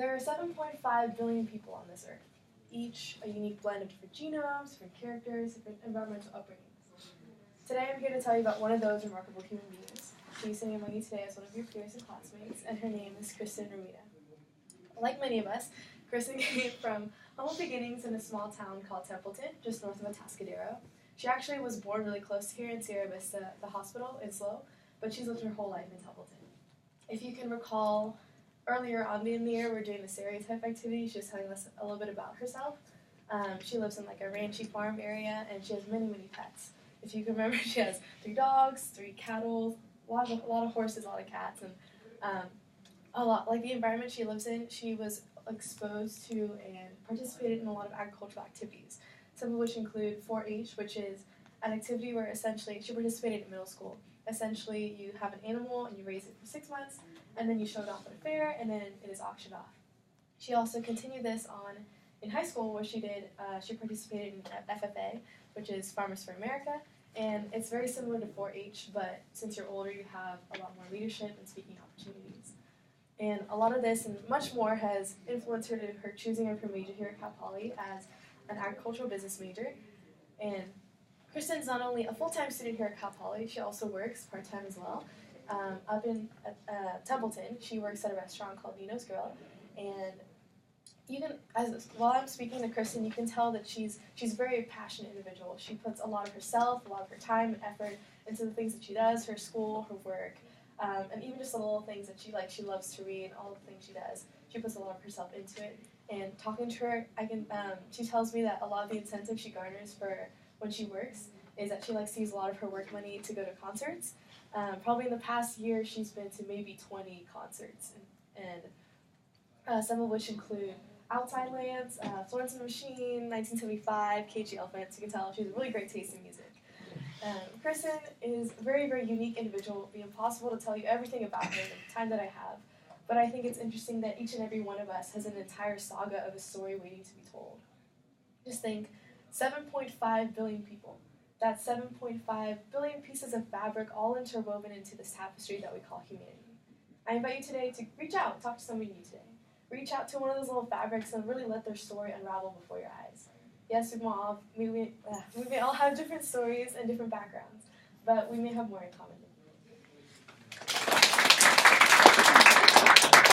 There are 7.5 billion people on this earth, each a unique blend of different genomes, different characters, different environmental upbringings. Today I'm here to tell you about one of those remarkable human beings. She's sitting among you today as one of your peers and classmates, and her name is Kristen Romita. Like many of us, Kristen came from humble beginnings in a small town called Templeton, just north of Atascadero. She actually was born really close here in Sierra Vista, the hospital in SLO, but she's lived her whole life in Templeton. If you can recall, earlier on in the year, we were doing the stereotype activity. She was telling us a little bit about herself. She lives in like a ranchy farm area, and she has many, many pets. If you can remember, she has 3 dogs, 3 cattle, a lot of horses, a lot of cats, and a lot, like the environment she lives in, she was exposed to and participated in a lot of agricultural activities, some of which include 4-H, which is an activity where essentially, she participated in middle school. Essentially, you have an animal and you raise it for 6 months, and then you show it off at a fair, and then it is auctioned off. She also continued this on in high school, where she participated in FFA, which is Farmers for America, and it's very similar to 4-H, but since you're older, you have a lot more leadership and speaking opportunities. And a lot of this and much more has influenced her to her choosing of her major here at Cal Poly as an agricultural business major. And Kristen's not only a full-time student here at Cal Poly, she also works part-time as well. Up in Templeton, she works at a restaurant called Nino's Grill, and you can, while I'm speaking to Kristen, you can tell that she's a very passionate individual. She puts a lot of herself, a lot of her time and effort into the things that she does, her school, her work, and even just the little things that she likes. She loves to read, all the things she does. She puts a lot of herself into it. And talking to her, she tells me that a lot of the incentive she garners for when she works is that she likes to use a lot of her work money to go to concerts. Probably in the past year, she's been to maybe 20 concerts, and some of which include Outside Lands, Florence and the Machine, 1975, Cage the Elephant. So you can tell she has a really great taste in music. Kristen is a very, very unique individual. It would be impossible to tell you everything about her in the time that I have, but I think it's interesting that each and every one of us has an entire saga of a story waiting to be told. Just think, 7.5 billion people. That's 7.5 billion pieces of fabric all interwoven into this tapestry that we call humanity. I invite you today to reach out, talk to somebody new today. Reach out to one of those little fabrics and really let their story unravel before your eyes. Yes, we may all have different stories and different backgrounds, but we may have more in common.